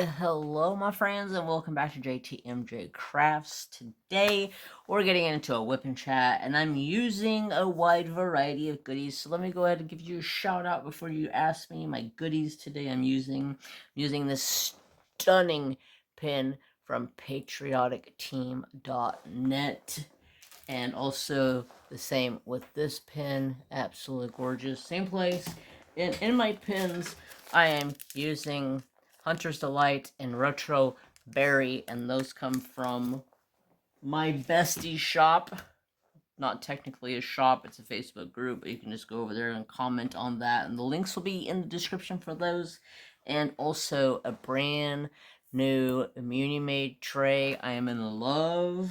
Why, hello, my friends, and welcome back to JTMJ Crafts. Today, we're getting into a whipping chat, and I'm using a wide variety of goodies. So let me go ahead and give you a shout out before you ask me my goodies today. I'm using this stunning pin from patrioticteam.net, and also the same with this pin. Absolutely gorgeous. Same place. And in my pins, I am using Hunter's Delight and Retro Berry, and those come from my bestie shop. Not technically a shop, it's a Facebook group, but you can just go over there and comment on that, and the links will be in the description for those. And also a brand new Muni-made tray. I am in love.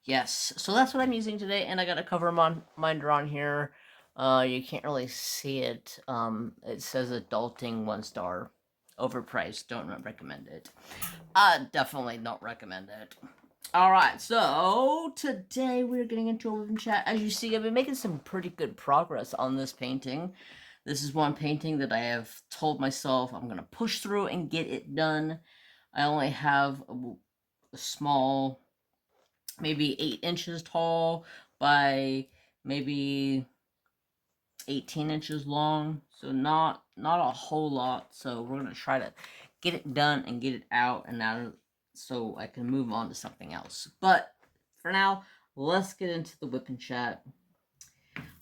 Yes, so that's what I'm using today, and I got a cover minder on here. You can't really see it. It says adulting 1 star. Overpriced, don't recommend it. Definitely don't recommend it. Alright, so today we're getting into a whipping chat. As you see, I've been making some pretty good progress on this painting. This is one painting that I have told myself I'm going to push through and get it done. I only have a small, maybe 8 inches tall by maybe 18 inches long, so not a whole lot. So we're gonna try to get it done and get it out, and now so I can move on to something else. But for now, let's get into the whipping chat.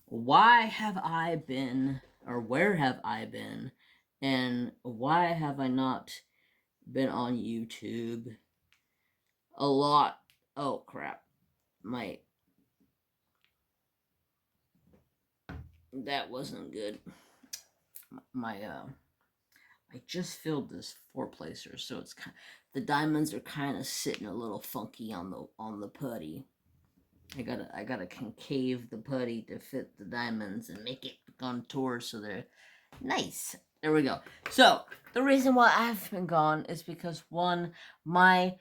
Why have I been, or where have I been, and why have I not been on YouTube a lot? Oh crap, that wasn't good. I just filled this 4-placer, so it's the diamonds are kind of sitting a little funky on the putty. I gotta concave the putty to fit the diamonds and make it contour so they're nice. There we go. So the reason why I've been gone is because, one, my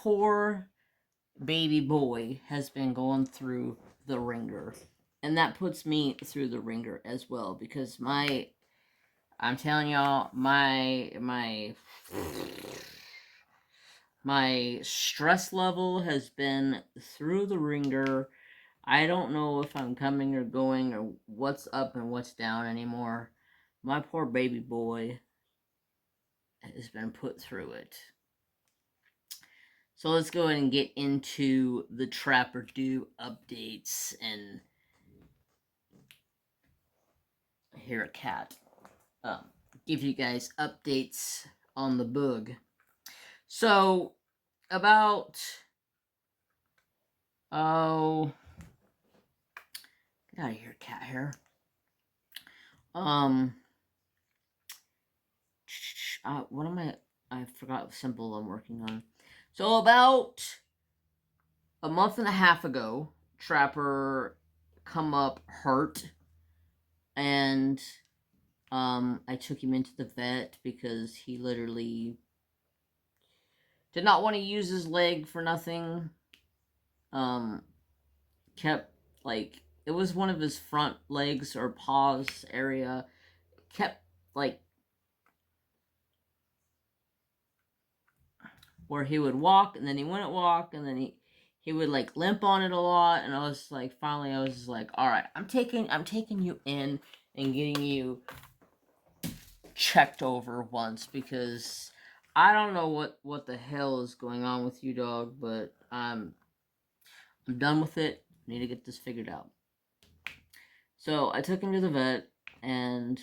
poor baby boy has been going through the ringer, and that puts me through the ringer as well, because I'm telling y'all, my stress level has been through the ringer. I don't know if I'm coming or going or what's up and what's down anymore. My poor baby boy has been put through it. So let's go ahead and get into the Trapper Do updates and hear a cat. Give you guys updates on the bug. So about get out of here, cat hair. What am I forgot the symbol I'm working on. So about a month and a half ago, Trapper come up hurt, and I took him into the vet because he literally did not want to use his leg for nothing. Kept, like, it was one of his front legs or paws area, kept, like, where he would walk and then he wouldn't walk, and then he would, like, limp on it a lot. And I was like, finally I was just like, all right, I'm taking you in and getting you checked over once, because I don't know what the hell is going on with you, dog, but I'm done with it. I need to get this figured out. So I took him to the vet, and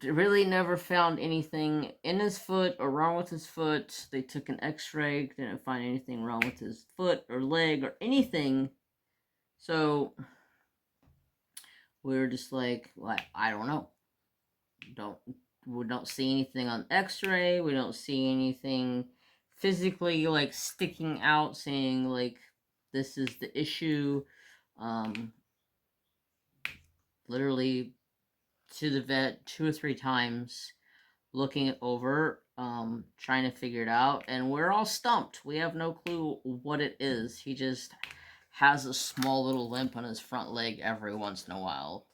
really never found anything in his foot or wrong with his foot. They took an x-ray, didn't find anything wrong with his foot or leg or anything. So we were just like, I don't know. We don't see anything on x-ray. We don't see anything physically, like, sticking out saying, like, this is the issue. Literally to the vet 2 or 3 times, looking it over, trying to figure it out, and we're all stumped. We have no clue what it is. He just has a small little limp on his front leg every once in a while.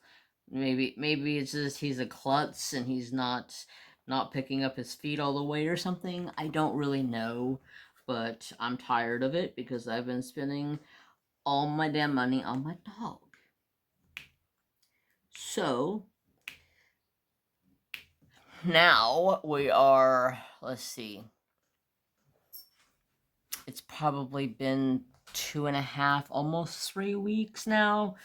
Maybe it's just he's a klutz and he's not not picking up his feet all the way or something. I don't really know, but I'm tired of it because I've been spending all my damn money on my dog. So now we are, let's see, it's probably been 2.5, almost 3 weeks now.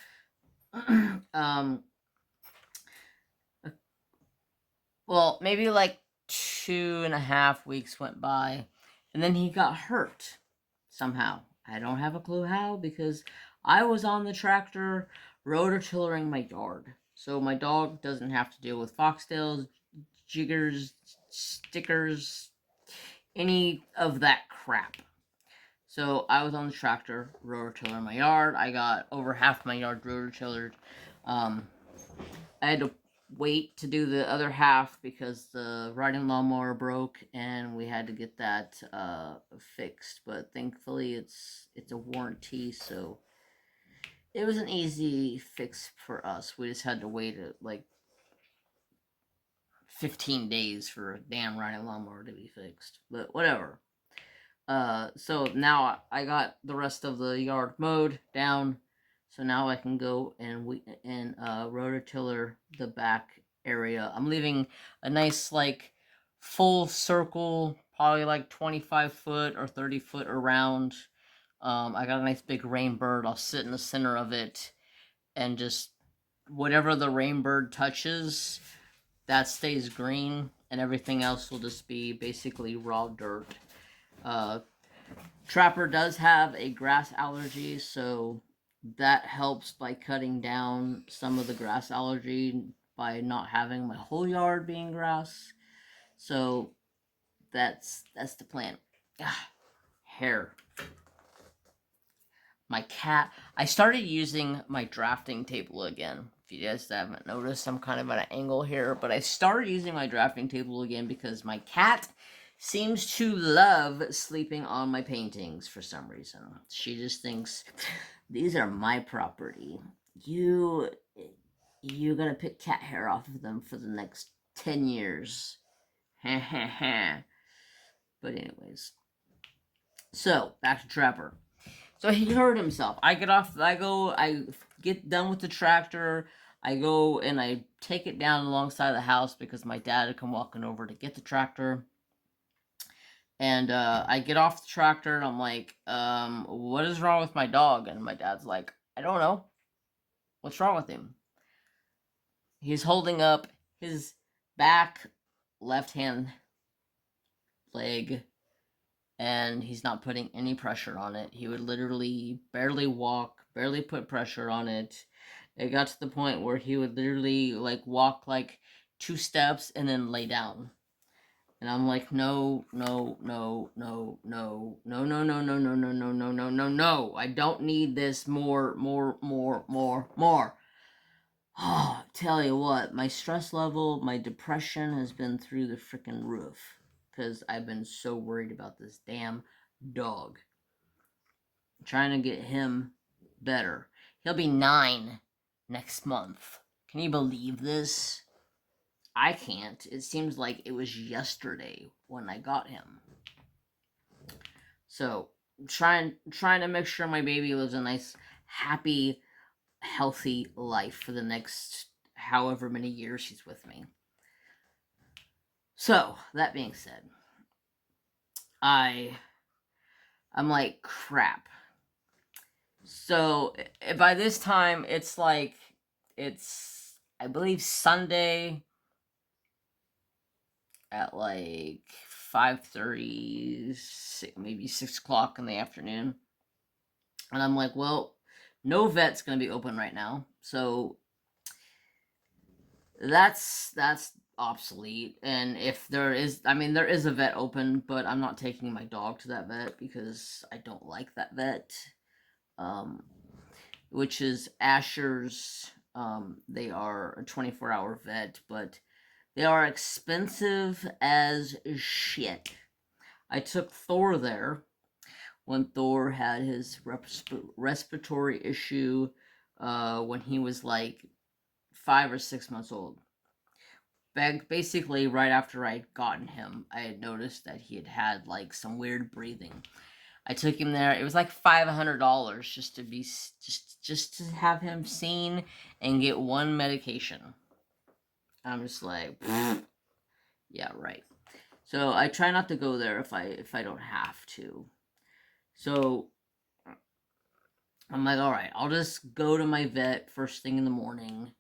Well, maybe like 2.5 weeks went by, and then he got hurt somehow. I don't have a clue how, because I was on the tractor rototillering my yard. So my dog doesn't have to deal with foxtails, jiggers, stickers, any of that crap. So I was on the tractor rototillering my yard. I got over half my yard rototillered. I had to wait to do the other half because the riding lawnmower broke and we had to get that fixed. But thankfully it's a warranty, so it was an easy fix for us. We just had to wait like 15 days for a damn riding lawnmower to be fixed. But whatever. So now I got the rest of the yard mowed down. So now I can go and rototiller the back area. I'm leaving a nice like full circle, probably like 25 foot or 30 foot around. I got a nice big rain bird. I'll sit in the center of it and just whatever the rain bird touches, that stays green, and everything else will just be basically raw dirt. Trapper does have a grass allergy, so that helps by cutting down some of the grass allergy by not having my whole yard being grass. So that's the plan. Hair. My cat. I started using my drafting table again. If you guys haven't noticed, I'm kind of at an angle here, but I started using my drafting table again because my cat seems to love sleeping on my paintings for some reason. She just thinks, these are my property. You gotta pick cat hair off of them for the next 10 years. Ha ha ha. But anyways. So, back to Trapper. So he hurt himself. I get done with the tractor. I go and I take it down alongside the house because my dad had come walking over to get the tractor. And I get off the tractor and I'm like, what is wrong with my dog? And my dad's like, I don't know. What's wrong with him? He's holding up his back left hand leg and he's not putting any pressure on it. He would literally barely walk, barely put pressure on it. It got to the point where he would literally like walk like 2 steps and then lay down. And I'm like, no. I don't need this more. Oh, tell you what, my stress level, my depression has been through the freaking roof. Because I've been so worried about this damn dog. I'm trying to get him better. He'll be 9 next month. Can you believe this? I can't. It seems like it was yesterday when I got him. So, trying to make sure my baby lives a nice, happy, healthy life for the next however many years he's with me. So, that being said, I'm like, crap. So, by this time, it's I believe Sunday at like 5:30, maybe 6 o'clock in the afternoon. And I'm like, well, no vet's going to be open right now. So that's obsolete. And if there is, there is a vet open, but I'm not taking my dog to that vet because I don't like that vet. Which is Asher's. They are a 24-hour vet, but they are expensive as shit. I took Thor there when Thor had his respiratory issue when he was like 5 or 6 months old. basically right after I'd gotten him, I had noticed that he had like some weird breathing. I took him there. It was like $500 just to be just to have him seen and get one medication. I'm just like, yeah, right. So I try not to go there if I don't have to. So I'm like, all right, I'll just go to my vet first thing in the morning.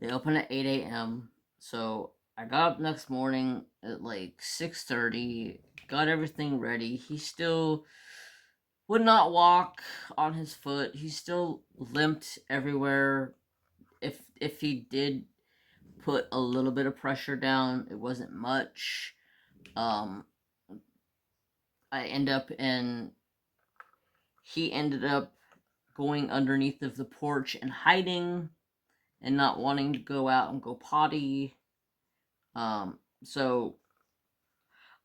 They open at 8 a.m. So I got up next morning at like 6:30, got everything ready. He still would not walk on his foot. He still limped everywhere. If he did put a little bit of pressure down, it wasn't much. I end up in he ended up going underneath of the porch and hiding and not wanting to go out and go potty. So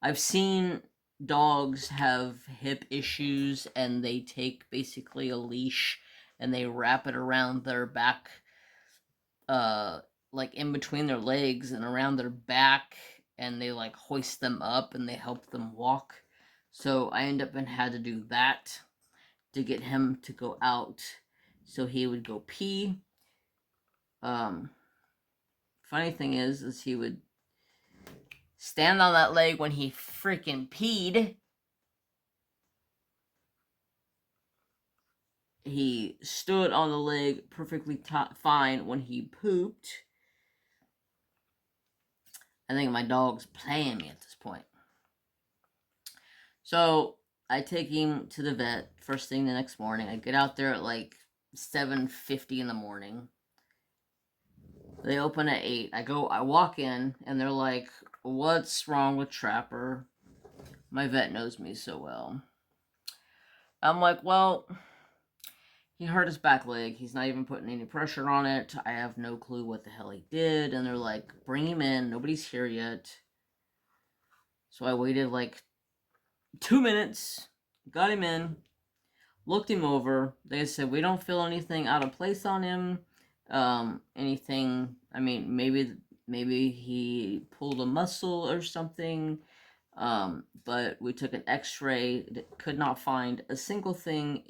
I've seen dogs have hip issues and they take basically a leash and they wrap it around their back, like in between their legs and around their back, and they like hoist them up and they help them walk. So I end up and had to do that to get him to go out so he would go pee. Funny thing is he would stand on that leg when he freaking peed. He stood on the leg perfectly fine when he pooped. I think my dog's playing me at this point. So I take him to the vet first thing the next morning. I get out there at like 7:50 in the morning. They open at 8. I walk in, and they're like, "What's wrong with Trapper?" My vet knows me so well. I'm like, "Well, he hurt his back leg. He's not even putting any pressure on it. I have no clue what the hell he did." And they're like, "Bring him in. Nobody's here yet." So I waited like 2 minutes, got him in, looked him over. They said, "We don't feel anything out of place on him. Anything, I mean, maybe he pulled a muscle or something. But we took an x-ray, could not find a single thing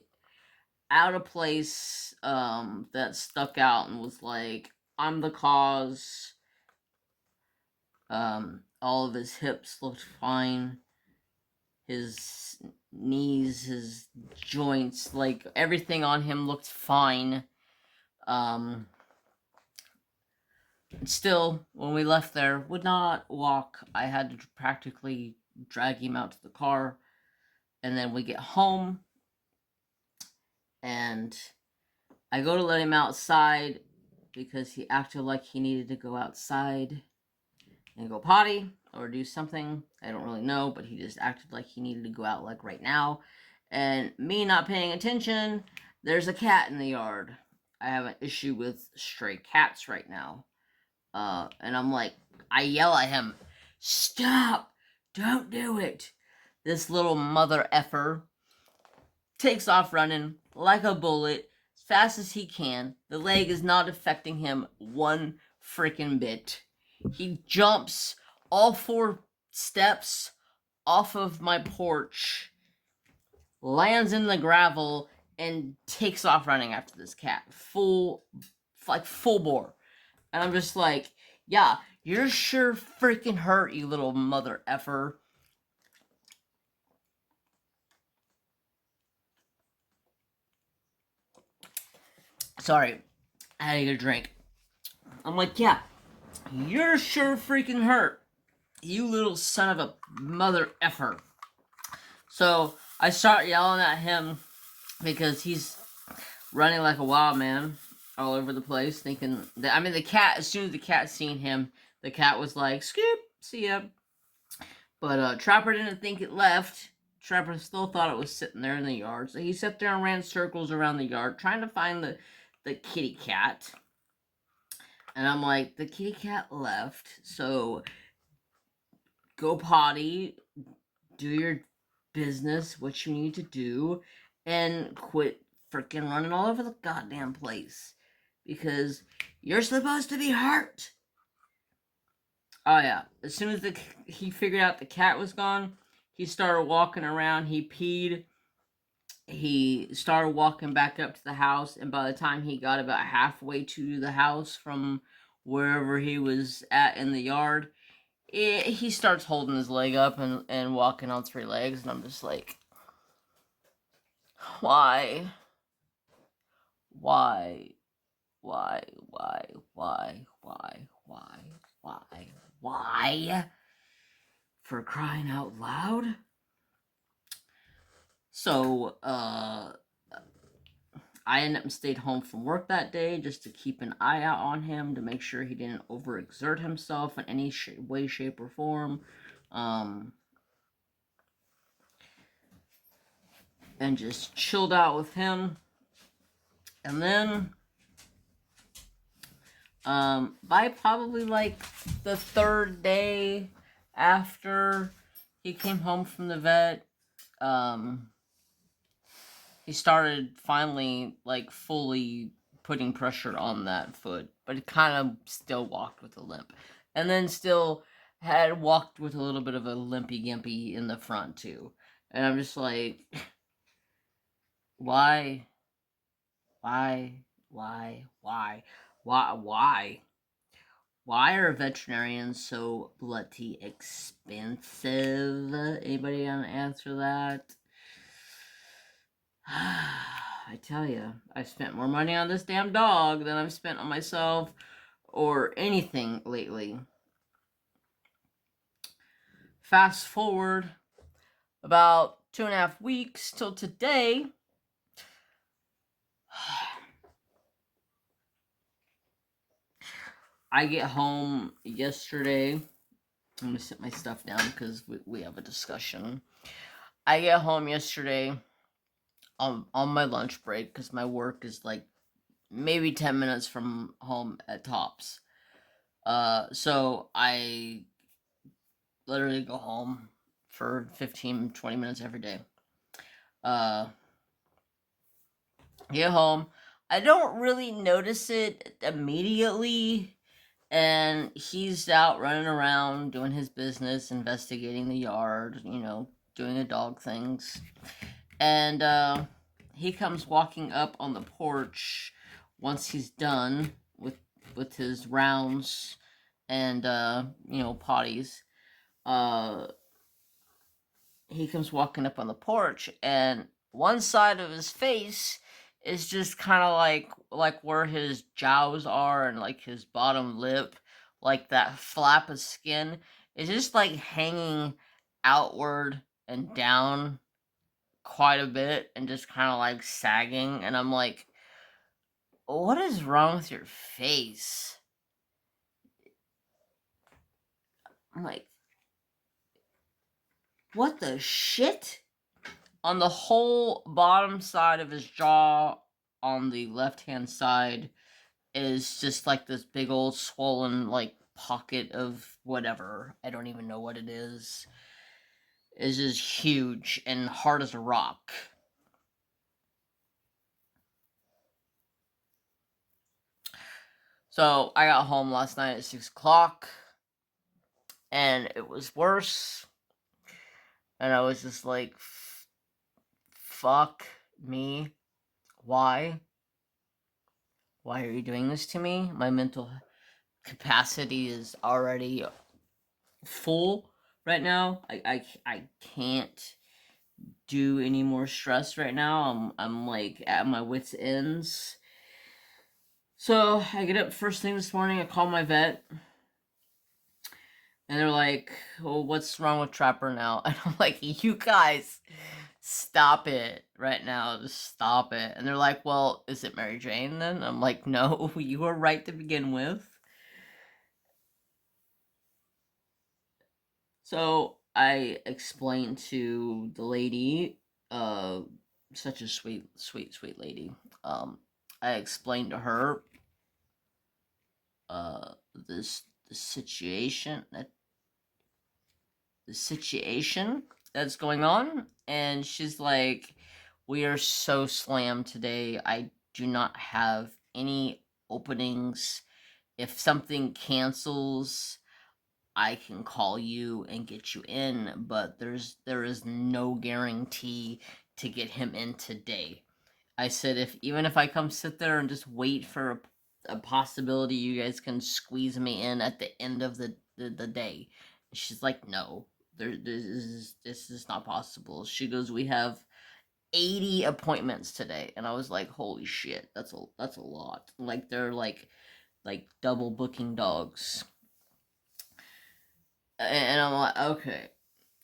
out of place that stuck out and was like, I'm the cause." All of his hips looked fine. His knees, his joints, like everything on him looked fine. Still, when we left there, would not walk. I had to practically drag him out to the car. And then we get home, and I go to let him outside because he acted like he needed to go outside and go potty or do something. I don't really know, but he just acted like he needed to go out like right now. And me not paying attention, there's a cat in the yard. I have an issue with stray cats right now. And I'm like, I yell at him, "Stop! Don't do it!" This little mother effer takes off running like a bullet as fast as he can. The leg is not affecting him one freaking bit. He jumps all 4 steps off of my porch, lands in the gravel, and takes off running after this cat. Full bore. And I'm just like, yeah, you're sure freaking hurt, you little mother effer. Sorry, I had to get a drink. I'm like, yeah, you're sure freaking hurt, you little son of a mother effer. So I start yelling at him because he's running like a wild man all over the place, thinking that, I mean, the cat, as soon as the cat seen him, the cat was like, "Scoop, see ya." But Trapper didn't think it left. Trapper still thought it was sitting there in the yard, so he sat there and ran circles around the yard trying to find the kitty cat. And I'm like, the kitty cat left, so go potty, do your business, what you need to do, and quit freaking running all over the goddamn place. Because you're supposed to be hurt. Oh yeah. As soon as he figured out the cat was gone, he started walking around. He peed. He started walking back up to the house, and by the time he got about halfway to the house from wherever he was at in the yard, he starts holding his leg up and walking on three legs, and I'm just like, why, why, why, why, why, why, why, for crying out loud? So, I ended up stayed home from work that day just to keep an eye out on him to make sure he didn't overexert himself in any way, shape, or form. And just chilled out with him. And then, by probably like the third day after he came home from the vet, he started finally like fully putting pressure on that foot, but it kind of still walked with a limp, and then still had walked with a little bit of a limpy gimpy in the front too. And I'm just like, why, why, why, why, why? Why are veterinarians so bloody expensive? Anybody gonna answer that? I tell you, I've spent more money on this damn dog than I've spent on myself or anything lately. Fast forward about 2.5 weeks till today. I get home yesterday. I'm gonna sit my stuff down because we have a discussion. I get home yesterday on my lunch break because my work is like maybe 10 minutes from home at tops. So I literally go home for 15-20 minutes every day. Get home. I don't really notice it immediately, and he's out running around doing his business, investigating the yard, doing the dog things. And he comes walking up on the porch once he's done with his rounds and potties. He comes walking up on the porch, and one side of his face is just kind of like where his jowls are, and like his bottom lip, like that flap of skin is just like hanging outward and down quite a bit, and just kind of like sagging. And I'm like, what is wrong with your face? I'm like, what the shit? On the whole bottom side of his jaw, on the left hand side, is just like this big old swollen like pocket of whatever. I don't even know what it is. It's just huge and hard as a rock. So I got home last night at 6 o'clock, and it was worse. And I was just like, fuck me. Why? Why are you doing this to me? My mental capacity is already full right now. I can't do any more stress right now. I'm like at my wits' ends. So I get up first thing this morning. I call my vet, and they're like, "Well, what's wrong with Trapper now?" And I'm like, "You guys, stop it right now. Just stop it." And they're like, "Well, is it Mary Jane then?" I'm like, "No, you were right to begin with." So I explained to the lady, such a sweet, sweet, sweet lady. I explained to her, this the situation that's going on, and she's like, "We are so slammed today. I do not have any openings. If something cancels, I can call you and get you in, but there is no guarantee to get him in today. I said, even if I come sit there and just wait for a possibility you guys can squeeze me in at the end of the day. She's like, no, this is not possible. She goes, we have 80 appointments today, and I was like, holy shit, that's a lot. Like they're like double booking dogs, and I'm like, okay.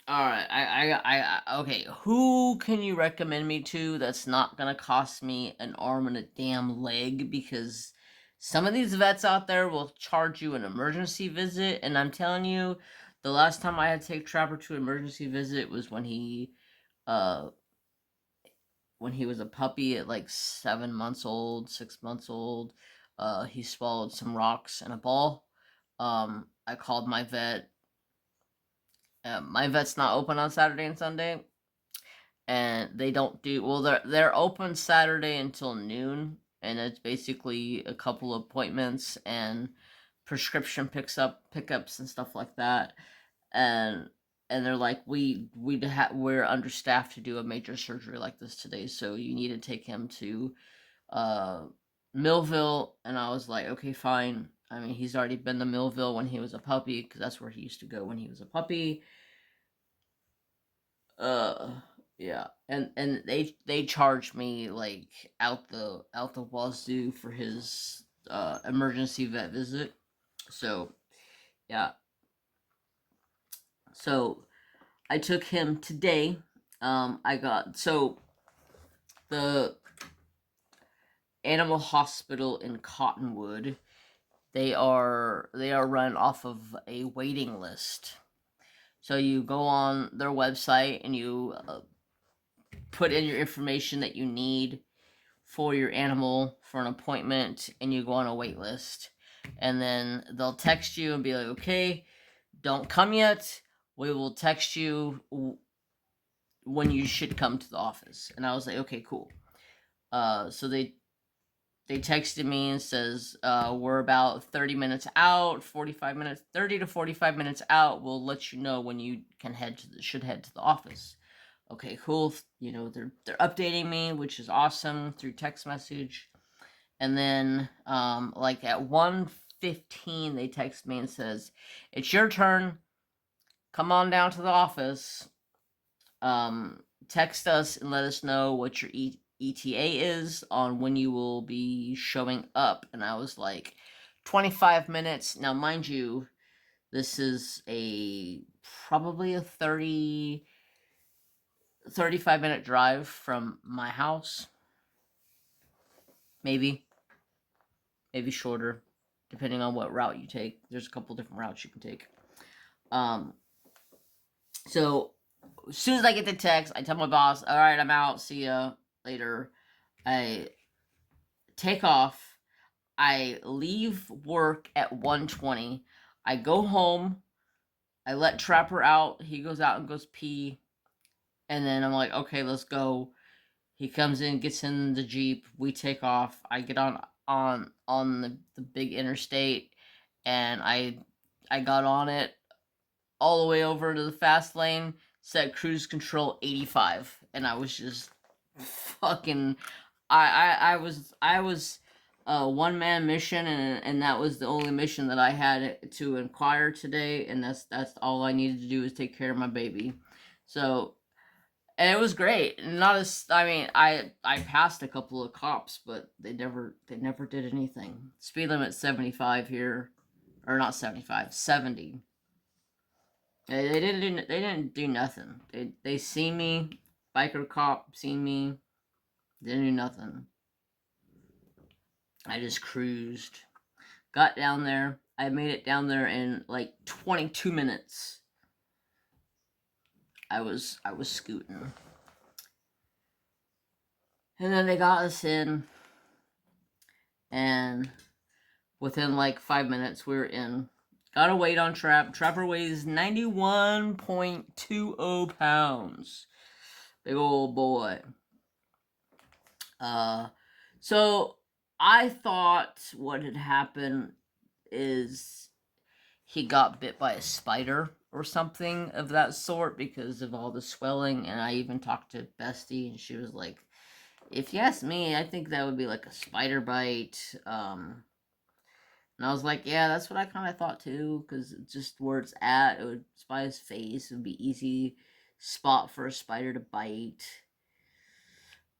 All right, okay. Who can you recommend me to that's not gonna cost me an arm and a damn leg? Because some of these vets out there will charge you an emergency visit, and I'm telling you, the last time I had to take Trapper to an emergency visit was uh, when he was a puppy at like 7 months old, 6 months old. He swallowed some rocks and a ball. I called my vet. My vet's not open on Saturday and Sunday, and they don't do well. They're open Saturday until noon, and it's basically a couple of appointments and prescription pickups and stuff like that. And they're like, we're understaffed to do a major surgery like this today, so you need to take him to uh Millville. And I was like, okay, fine. I mean, he's already been to Millville when he was a puppy, because that's where he used to go when he was a puppy. uh yeah, and they charged me like out the wazoo for his emergency vet visit. So yeah, so I took him today. I got so the animal hospital in Cottonwood, they are run off of a waiting list. So you go on their website and you put in your information that you need for your animal for an appointment, and you go on a wait list. And then they'll text you and be like, okay, don't come yet. We will text you when you should come to the office. And I was like, okay, cool. So they texted me and says, we're about 30 minutes out, 45 minutes, 30 to 45 minutes out. We'll let you know when you can should head to the office. Okay, cool. You know, they're updating me, which is awesome, through text message. And then like at 1:15 they text me and says, it's your turn. Come on down to the office. Text us and let us know what your ETA is on when you will be showing up. And I was like, 25 minutes. Now, mind you, this is probably a 35-minute drive from my house. Maybe shorter, depending on what route you take. There's a couple different routes you can take. So as soon as I get the text, I tell my boss, all right, I'm out. See ya later. I take off. I leave work at 1:20. I go home. I let Trapper out. He goes out and goes pee. And then I'm like, okay, let's go. He comes in, gets in the Jeep. We take off. I get on the big interstate, and I got on it all the way over to the fast lane, set cruise control 85, and I was just fucking. I was a one man mission, and that was the only mission that I had to inquire today, and that's all I needed to do is take care of my baby. So, and it was great. Not as I mean, I passed a couple of cops, but they never did anything. Speed limit 75 here, or not 75, 70. They didn't do nothing. They seen me, biker cop seen me, didn't do nothing. I just cruised, got down there. I made it down there in like 22 minutes. I was scooting, and then they got us in, and within like 5 minutes we were in. Got a weight on Trapper weighs 91.20 pounds. Big old boy. So I thought what had happened is he got bit by a spider or something of that sort because of all the swelling. And I even talked to Bestie, and she was like, if you ask me, I think that would be like a spider bite. And I was like, yeah, that's what I kind of thought too, because just where it's at, it would, it's by his face, it would be easy spot for a spider to bite.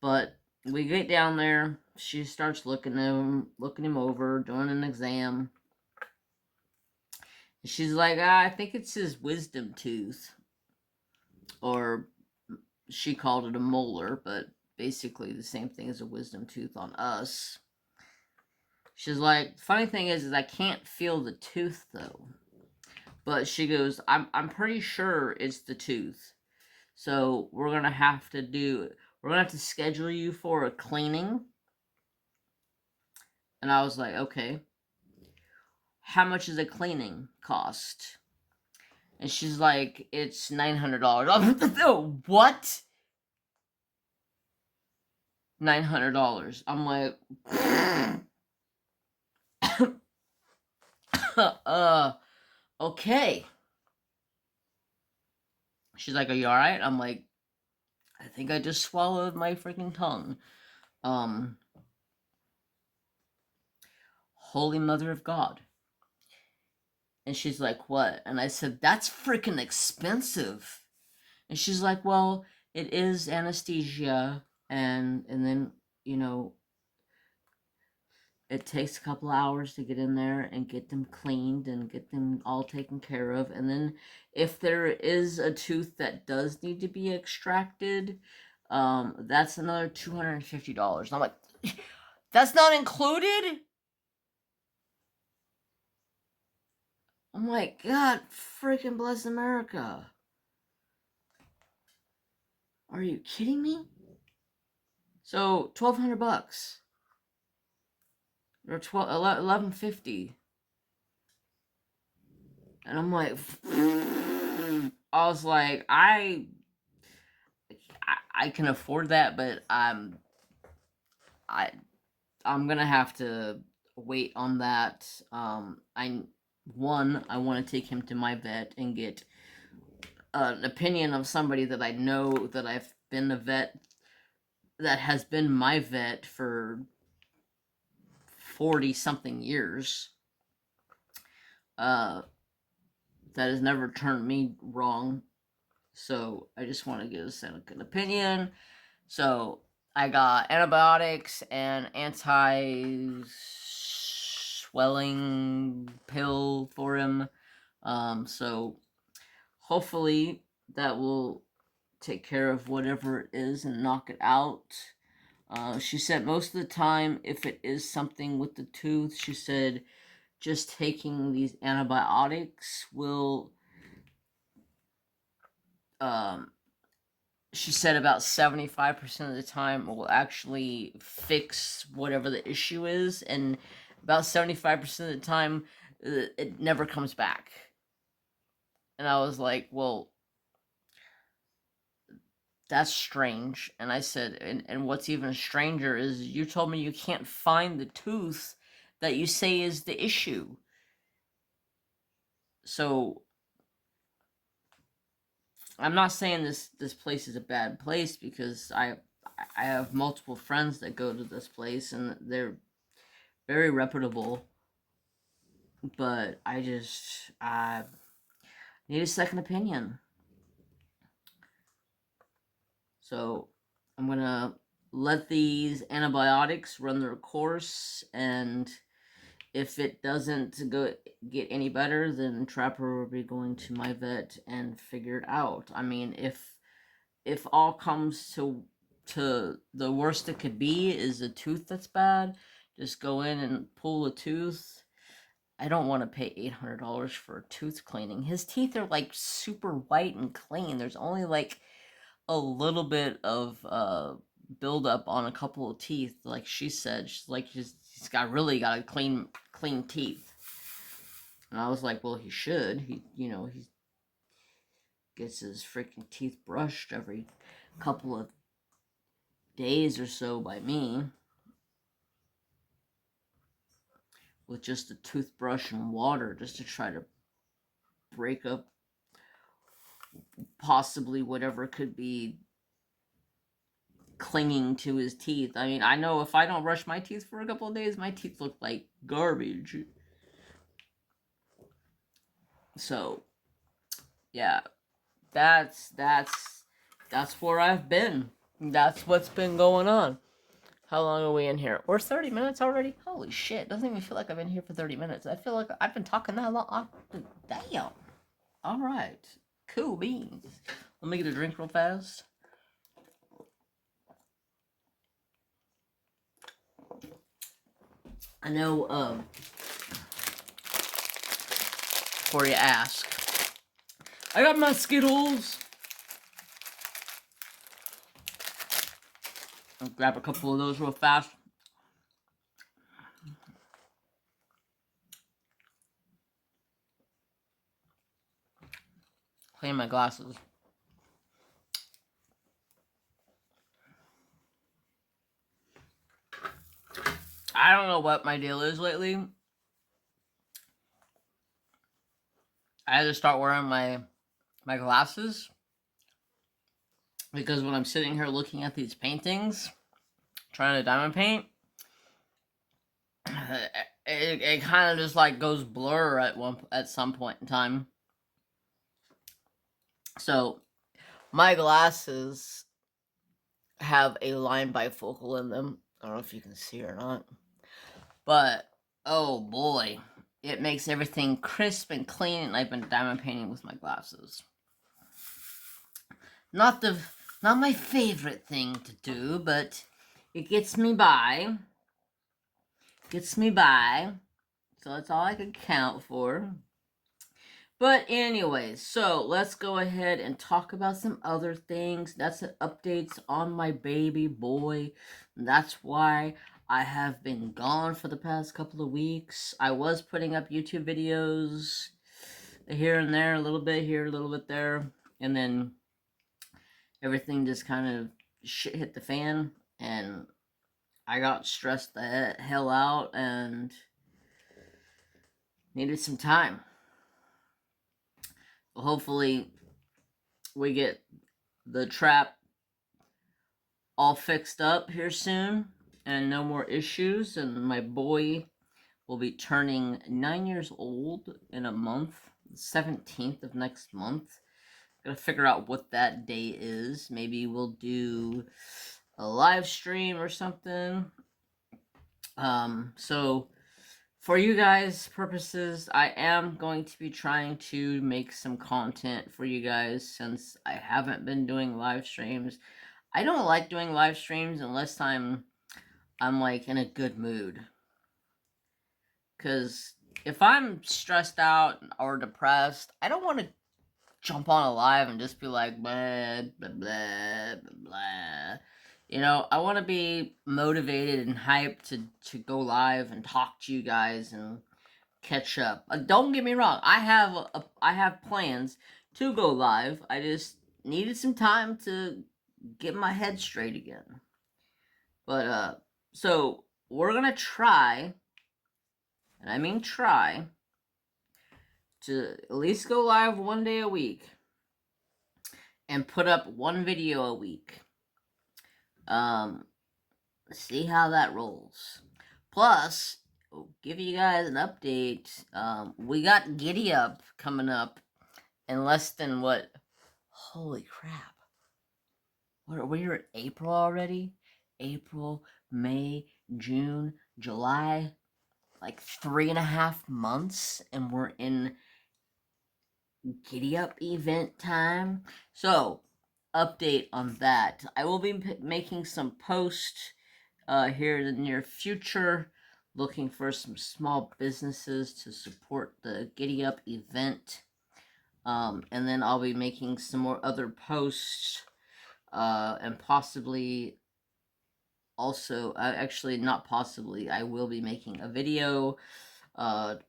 But we get down there, she starts looking him over, doing an exam. She's like, I think it's his wisdom tooth. Or she called it a molar, but basically the same thing as a wisdom tooth on us. She's like, funny thing is I can't feel the tooth though. But she goes, I'm pretty sure it's the tooth. So we're gonna have to schedule you for a cleaning. And I was like, okay. How much does a cleaning cost? And she's like, it's $900. What? $900. I'm like, okay. She's like, are you alright? I'm like, I think I just swallowed my freaking tongue. Holy Mother of God. And she's like, what? And I said, that's freaking expensive. And she's like, well, it is anesthesia. And then, it takes a couple hours to get in there and get them cleaned and get them all taken care of. And then if there is a tooth that does need to be extracted, that's another $250. And I'm like, that's not included? I'm like, God freaking bless America. Are you kidding me? So $1,200 or $11.50, and I'm like, I was like, I can afford that, but I'm gonna have to wait on that. I want to take him to my vet and get an opinion of somebody that I know that I've been a vet that has been my vet for 40 something years. That has never turned me wrong. So I just want to get a second opinion. So I got antibiotics and anti-swelling pill for him. So hopefully that will take care of whatever it is and knock it out. She said most of the time, if it is something with the tooth, she said just taking these antibiotics will, she said about 75% of the time will actually fix whatever the issue is, and about 75% of the time it never comes back. And I was like, well, that's strange. And I said, and what's even stranger is you told me you can't find the tooth that you say is the issue. So I'm not saying this place is a bad place, because I have multiple friends that go to this place and they're very reputable. But I need a second opinion. So I'm gonna let these antibiotics run their course, and if it doesn't get any better, then Trapper will be going to my vet and figure it out. I mean, if all comes to the worst it could be is a tooth that's bad, just go in and pull a tooth. I don't want to pay $800 for a tooth cleaning. His teeth are like super white and clean. There's only like a little bit of buildup on a couple of teeth. Like she said, she's like, he's really got a clean teeth. And I was like, well, he should. He gets his freaking teeth brushed every couple of days or so by me with just a toothbrush and water, just to try to break up possibly whatever could be clinging to his teeth. I mean, I know if I don't brush my teeth for a couple of days, my teeth look like garbage. So, yeah, that's where I've been. That's what's been going on. How long are we in here? We're 30 minutes already? Holy shit, doesn't even feel like I've been here for 30 minutes. I feel like I've been talking that long. Damn. Alright. Cool beans. Let me get a drink real fast. I know, before you ask, I got my Skittles. I'll grab a couple of those real fast. Clean my glasses. I don't know what my deal is lately. I had to start wearing my glasses because when I'm sitting here looking at these paintings, trying to diamond paint, it kind of just like goes blur at some point in time. So my glasses have a line bifocal in them. I don't know if you can see or not, but oh boy, it makes everything crisp and clean. And I've been diamond painting with my glasses. Not my favorite thing to do, but it gets me by. So that's all I can count for. But anyways, so let's go ahead and talk about some other things. That's the updates on my baby boy. That's why I have been gone for the past couple of weeks. I was putting up YouTube videos here and there, a little bit here, a little bit there, and then everything just kind of shit hit the fan, and I got stressed the hell out and needed some time. Hopefully we get the trap all fixed up here soon and no more issues, and my boy will be turning 9 years old in a month, the 17th of next month. Gotta figure out what that day is. Maybe we'll do a live stream or something. So for you guys' purposes, I am going to be trying to make some content for you guys since I haven't been doing live streams. I don't like doing live streams unless I'm like in a good mood. Cause if I'm stressed out or depressed, I don't want to jump on a live and just be like blah blah blah blah blah. You know, I want to be motivated and hyped to go live and talk to you guys and catch up. Don't get me wrong, I have plans to go live. I just needed some time to get my head straight again. But so we're gonna try, and I mean try, to at least go live one day a week and put up one video a week. See how that rolls. Plus, I'll give you guys an update. We got Giddy Up coming up in less than what? Holy crap. We're at April already? April, May, June, July. Like 3.5 months, and we're in Giddy Up event time. So, update on that. I will be making some posts here in the near future, looking for some small businesses to support the Giddy Up event. And then I'll be making some more other posts, and possibly also, actually not possibly, I will be making a video,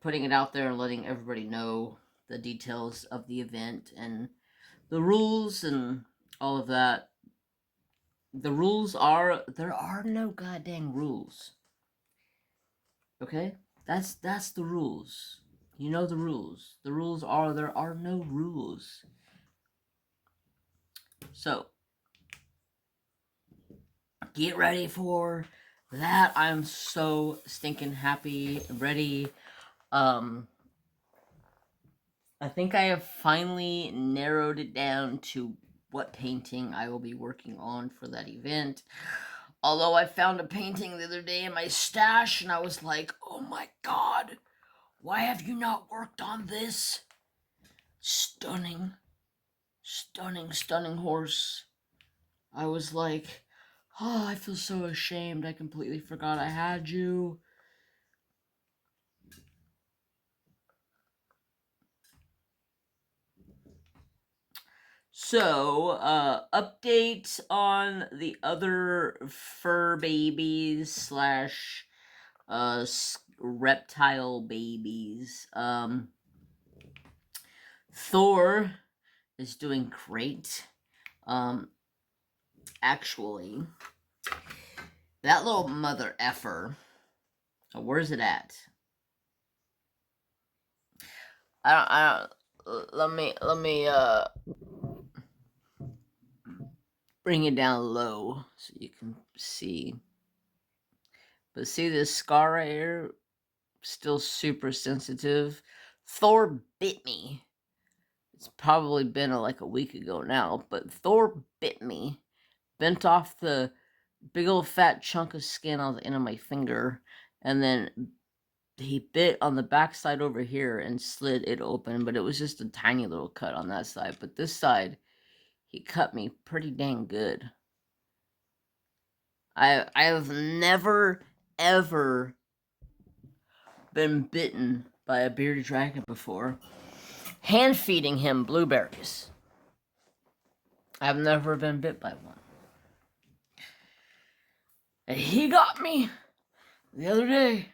putting it out there and letting everybody know the details of the event and the rules and all of that. The rules are, there are no goddamn rules. Okay? That's the rules. You know the rules. The rules are there are no rules. So, get ready for that. I'm so stinking happy, ready. I think I have finally narrowed it down to what painting I will be working on for that event. Although I found a painting the other day in my stash and I was like, oh my god, why have you not worked on this? Stunning, stunning, stunning horse. I was like, oh, I feel so ashamed. I completely forgot I had you. So, update on the other fur babies slash reptile babies. Thor is doing great. Actually, that little mother effer. Where's it at? I don't. Let me bring it down low so you can see. But see this scar right here? Still super sensitive. Thor bit me. It's probably been like a week ago now, but Thor bit me. Bent off the big old fat chunk of skin on the end of my finger, and then he bit on the backside over here and slid it open, but it was just a tiny little cut on that side. But this side, he cut me pretty dang good. I've never ever been bitten by a bearded dragon before. Hand feeding him blueberries. I've never been bit by one. And he got me the other day,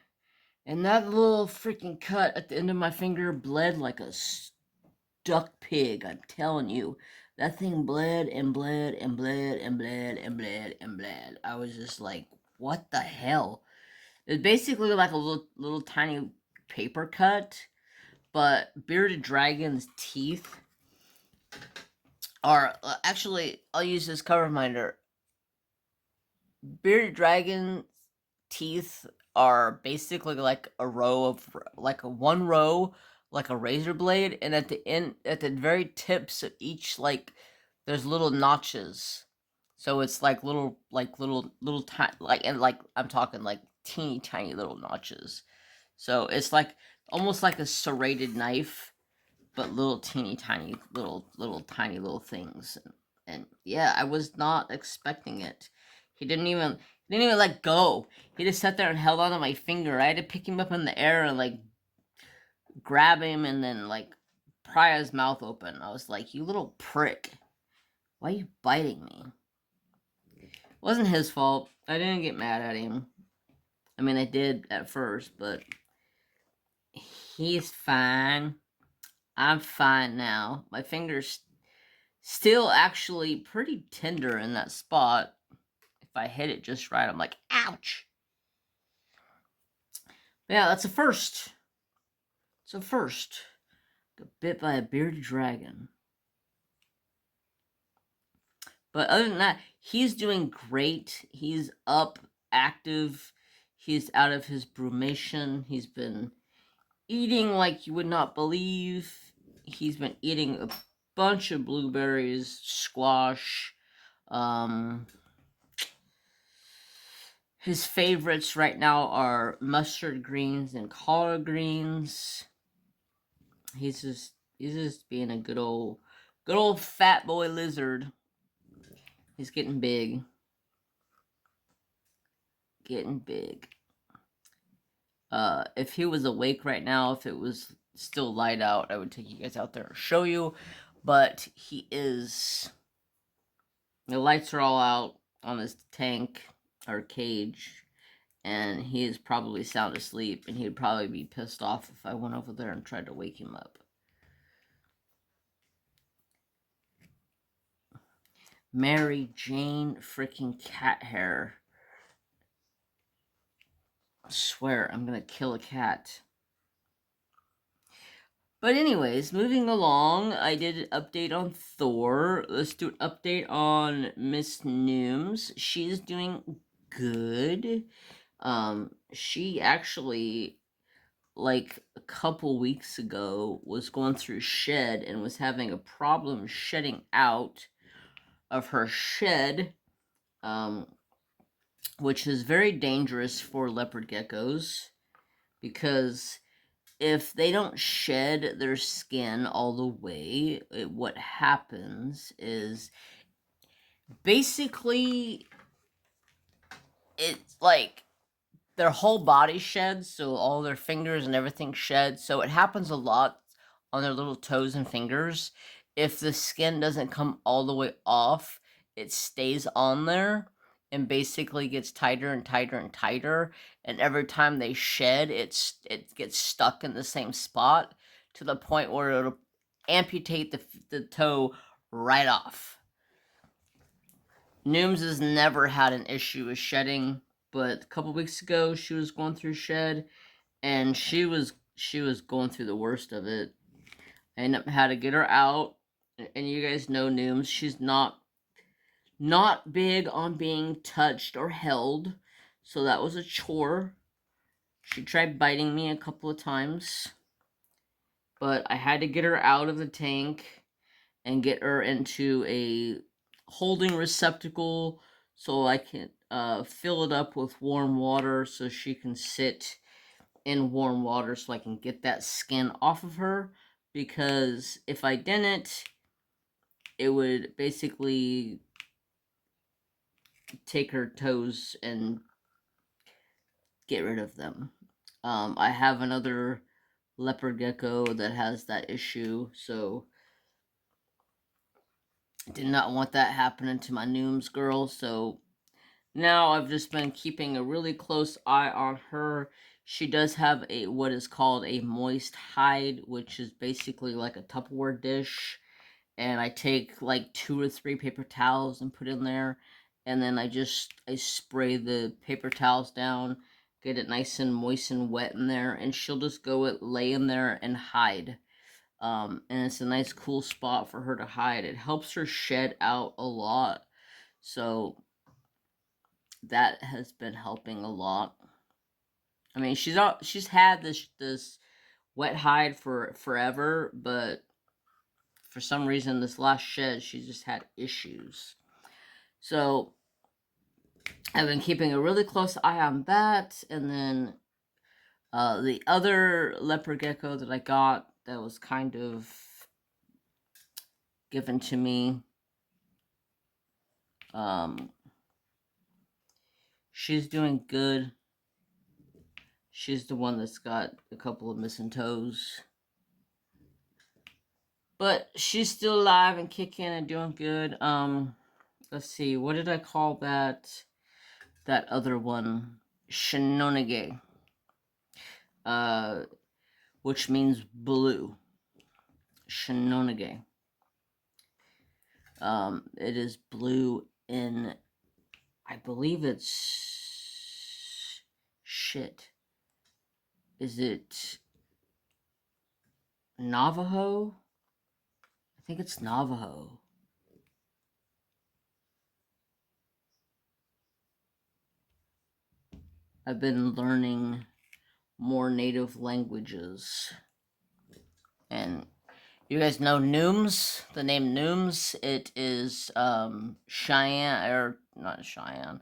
and that little freaking cut at the end of my finger bled like a stuck pig. I'm telling you, that thing bled and bled and bled and bled and bled and bled. I was just like, what the hell? It's basically like a little tiny paper cut, but bearded dragon's teeth are actually. I'll use this cover reminder. Bearded dragon teeth are basically like a row of like a one row like a razor blade, and at the end, at the very tips of each, like there's little notches. So it's like little tiny, like, and like I'm talking like teeny tiny little notches. So it's like almost like a serrated knife, but little teeny tiny little tiny little things. And yeah, I was not expecting it. He didn't even let go. He just sat there and held onto my finger. I had to pick him up in the air and like grab him and then like pry his mouth open. I was like, you little prick. Why are you biting me? It wasn't his fault. I didn't get mad at him. I mean, I did at first, but he's fine. I'm fine now. My finger's still actually pretty tender in that spot. If I hit it just right, I'm like, ouch. But yeah, that's a first. It's a first. Got bit by a bearded dragon. But other than that, he's doing great. He's up, active. He's out of his brumation. He's been eating like you would not believe. He's been eating a bunch of blueberries, squash. His favorites right now are mustard greens and collard greens. He's just being a good old fat boy lizard. He's getting big. Getting big. If he was awake right now, if it was still light out, I would take you guys out there and show you. But he is. The lights are all out on his tank or cage, and he is probably sound asleep, and he'd probably be pissed off if I went over there and tried to wake him up. Mary Jane freaking cat hair. I swear, I'm gonna kill a cat. But anyways, moving along, I did an update on Thor. Let's do an update on Miss Nooms. She's doing good. She actually, like a couple weeks ago, was going through shed and was having a problem shedding out of her shed, which is very dangerous for leopard geckos, because if they don't shed their skin all the way, what happens is basically it's like their whole body sheds, so all their fingers and everything sheds. So it happens a lot on their little toes and fingers. If the skin doesn't come all the way off, it stays on there and basically gets tighter and tighter and tighter. And every time they shed, it gets stuck in the same spot to the point where it'll amputate the toe right off. Nooms has never had an issue with shedding, but a couple weeks ago she was going through shed, and she was going through the worst of it. I ended up had to get her out, and you guys know Nooms. She's not big on being touched or held, so that was a chore. She tried biting me a couple of times, but I had to get her out of the tank and get her into a holding receptacle so I can fill it up with warm water so she can sit in warm water so I can get that skin off of her, because if I didn't, it would basically take her toes and get rid of them. I have another leopard gecko that has that issue, so did not want that happening to my Nooms girl, so now I've just been keeping a really close eye on her. She does have a what is called a moist hide, which is basically like a Tupperware dish, and I take like 2 or 3 paper towels and put in there, and then I spray the paper towels down, get it nice and moist and wet in there, and she'll just lay in there and hide. And it's a nice cool spot for her to hide. It helps her shed out a lot, so that has been helping a lot. I mean, she's had this wet hide for forever, but for some reason this last shed she just had issues. So I've been keeping a really close eye on that, and then the other leopard gecko that I got that was kind of given to me, she's doing good. She's the one that's got a couple of missing toes. But she's still alive and kicking and doing good. Let's see, what did I call that other one? Shinonage. Which means blue. Shinonage. It is blue in, I believe it's shit. Is it Navajo? I think it's Navajo. I've been learning more native languages. And you guys know Nooms, the name Nooms. It is Cheyenne, or not Cheyenne,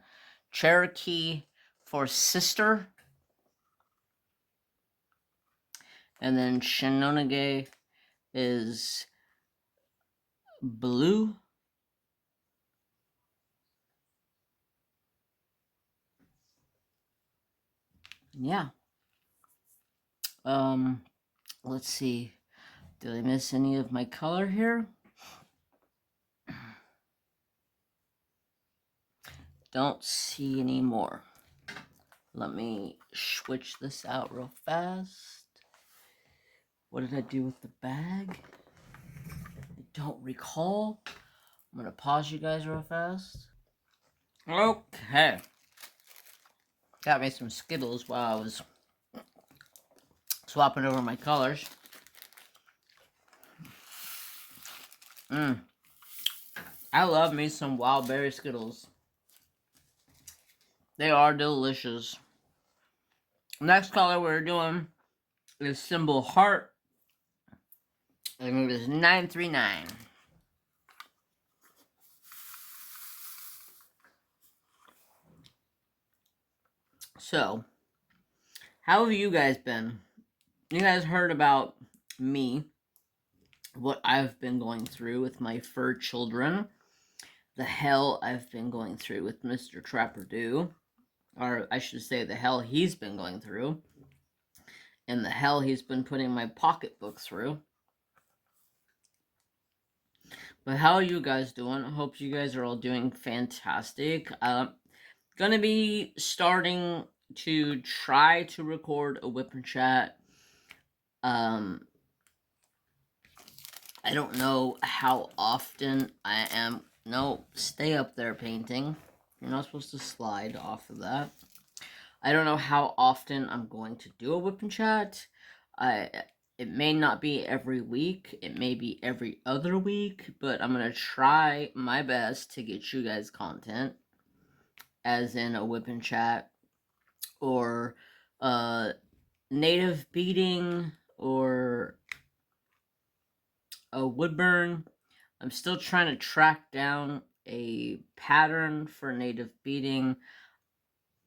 Cherokee for sister. And then Shinonage is blue. Yeah. Let's see. Did I miss any of my color here? Don't see any more. Let me switch this out real fast. What did I do with the bag? I don't recall. I'm going to pause you guys real fast. Okay. Got me some Skittles while I was swapping over my colors. I love me some wild berry Skittles. They are delicious. Next color we're doing is symbol heart. And it is 939. So, how have you guys been? You guys heard about me, what I've been going through with my fur children, the hell I've been going through with Mr. Trapperdo, or I should say the hell he's been going through, and the hell he's been putting my pocketbook through. But how are you guys doing? I hope you guys are all doing fantastic. Gonna be starting to try to record a whip and chat. I don't know how often I am. No, stay up there, painting. You're not supposed to slide off of that. I don't know how often I'm going to do a whip and chat. It may not be every week. It may be every other week, but I'm gonna try my best to get you guys content, as in a whip and chat or native beating or a woodburn. I'm still trying to track down a pattern for native beating.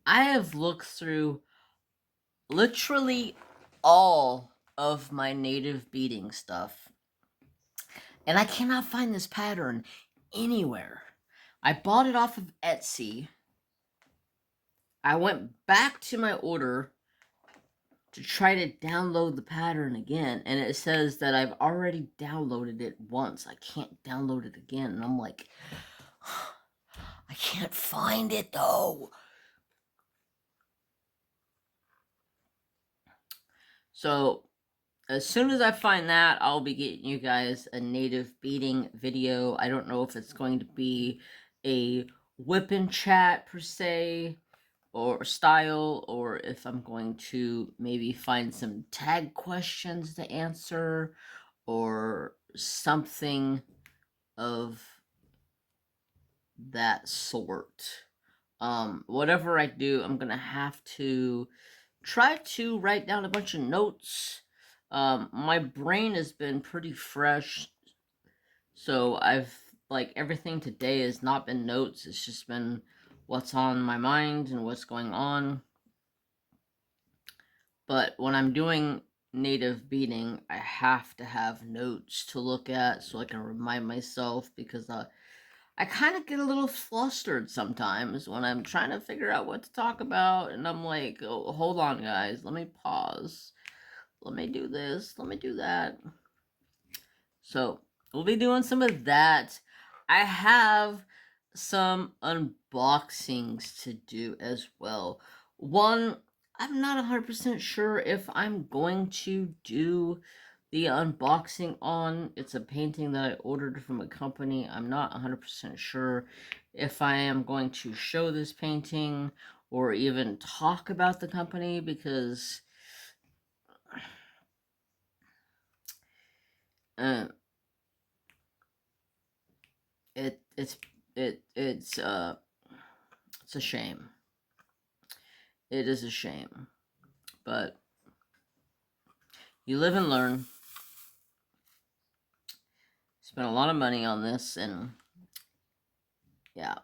I have looked through literally all of my native beating stuff, and I cannot find this pattern anywhere. I bought it off of Etsy. I went back to my order to try to download the pattern again, and it says that I've already downloaded it once. I can't download it again, and I'm like, I can't find it though. So as soon as I find that, I'll be getting you guys a native beating video. I don't know if it's going to be a whip and chat per se or style, or if I'm going to maybe find some tag questions to answer or something of that sort. Whatever I do, I'm gonna have to try to write down a bunch of notes. My brain has been pretty fresh, so everything today has not been notes. It's just been what's on my mind and what's going on. But when I'm doing native beating, I have to have notes to look at so I can remind myself, because I kind of get a little flustered sometimes when I'm trying to figure out what to talk about, and I'm like, oh, hold on, guys, let me pause. Let me do this, let me do that. So, we'll be doing some of that. I have some unboxings to do as well. One, I'm not 100% sure if I'm going to do the unboxing on. It's a painting that I ordered from a company. I'm not 100% sure if I am going to show this painting or even talk about the company, because it's a shame. It is a shame, but you live and learn. Spent a lot of money on this, and yeah.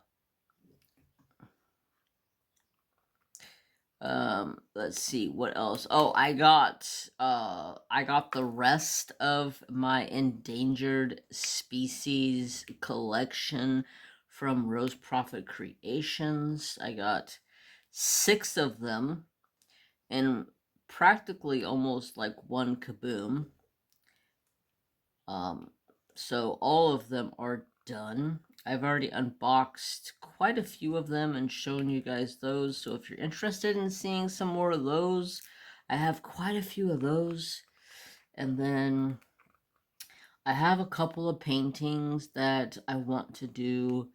Let's see what else. Oh, I got the rest of my endangered species collection from Rose Proffitt Creations. I got 6 of them in practically almost like one kaboom. So all of them are done. I've already unboxed quite a few of them and shown you guys those. So if you're interested in seeing some more of those, I have quite a few of those. And then I have a couple of paintings that I want to do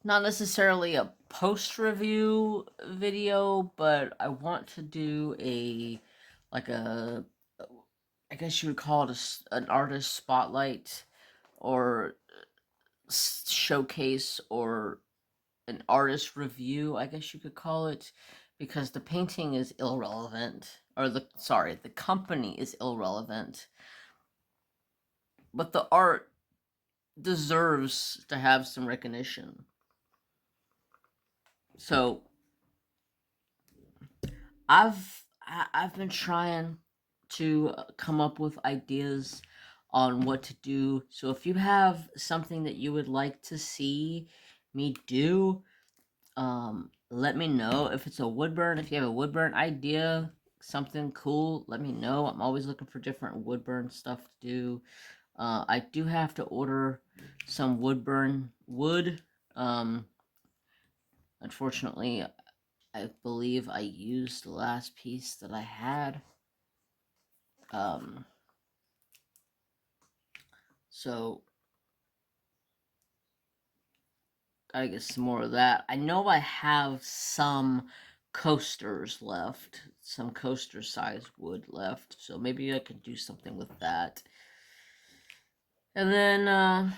not necessarily a post-review video, but I want to do a I guess you would call it an artist spotlight, or showcase, or an artist review, I guess you could call it, because the painting is irrelevant, or the company is irrelevant, but the art deserves to have some recognition. So I've been trying to come up with ideas on what to do. So if you have something that you would like to see me do, let me know. If it's a wood burn, if you have a wood burn idea, something cool, let me know. I'm always looking for different wood burn stuff to do. I do have to order some wood. Unfortunately, I believe I used the last piece that I had. So gotta get some more of that. I know I have some coasters left, some coaster size wood left, so maybe I could do something with that. And then I'm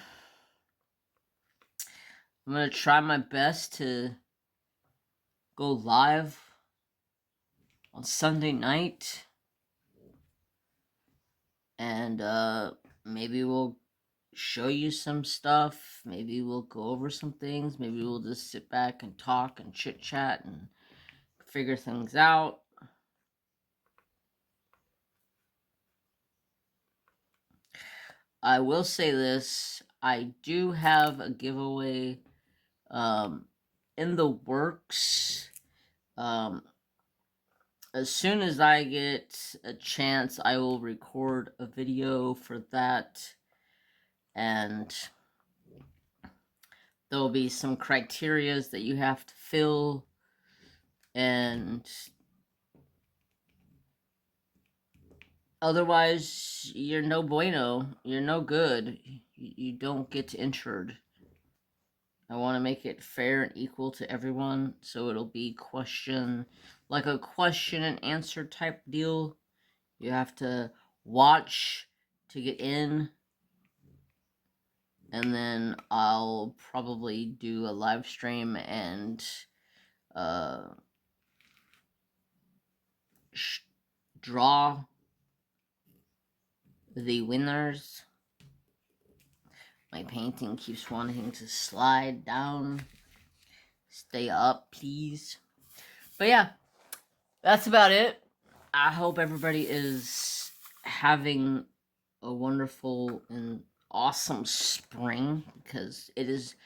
gonna try my best to go live on Sunday night, and maybe we'll show you some stuff. Maybe we'll go over some things. Maybe we'll just sit back and talk and chit chat and figure things out. I will say this, I do have a giveaway in the works. As soon as I get a chance, I will record a video for that, and there'll be some criterias that you have to fill, and otherwise you're no bueno, you're no good, you don't get entered. I want to make it fair and equal to everyone, so it'll be like a question and answer type deal. You have to watch to get in, and then I'll probably do a live stream and draw the winners. My painting keeps wanting to slide down. Stay up, please. But yeah, that's about it. I hope everybody is having a wonderful and awesome spring, because it is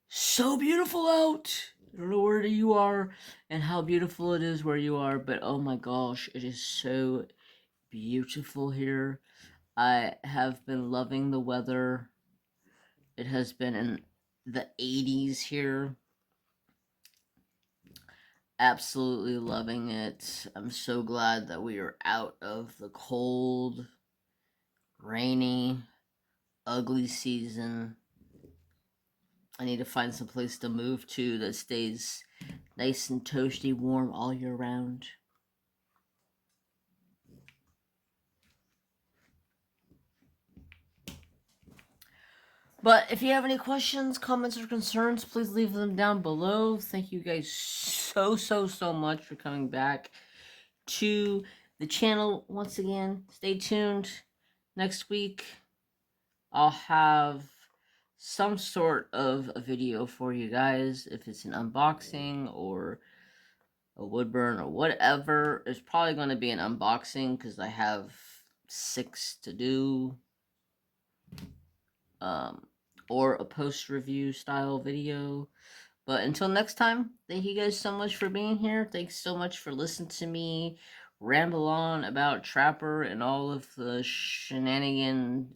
so beautiful out. I don't know where you are and how beautiful it is where you are, but oh my gosh, it is so beautiful here. I have been loving the weather. It has been in the 80s here. Absolutely loving it. I'm so glad that we are out of the cold, rainy, ugly season. I need to find some place to move to that stays nice and toasty warm all year round. But if you have any questions, comments, or concerns, please leave them down below. Thank you guys so much for coming back to the channel once again. Stay tuned. Next week, I'll have some sort of a video for you guys. If it's an unboxing or a wood burn or whatever, it's probably going to be an unboxing because I have 6 to do. Or a post-review style video. But until next time, thank you guys so much for being here. Thanks so much for listening to me ramble on about Trapper and all of the shenanigan,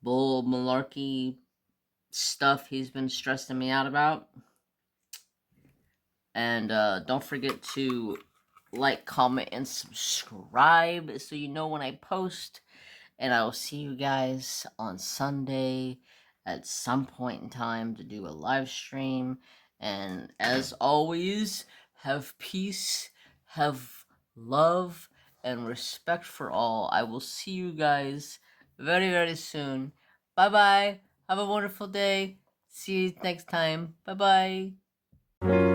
bull, malarkey stuff he's been stressing me out about. And don't forget to like, comment, and subscribe so you know when I post. And I will see you guys on Sunday at some point in time to do a live stream. And as always, have peace, have love, and respect for all. I will see you guys very, very soon. Bye bye. Have a wonderful day. See you next time. Bye bye.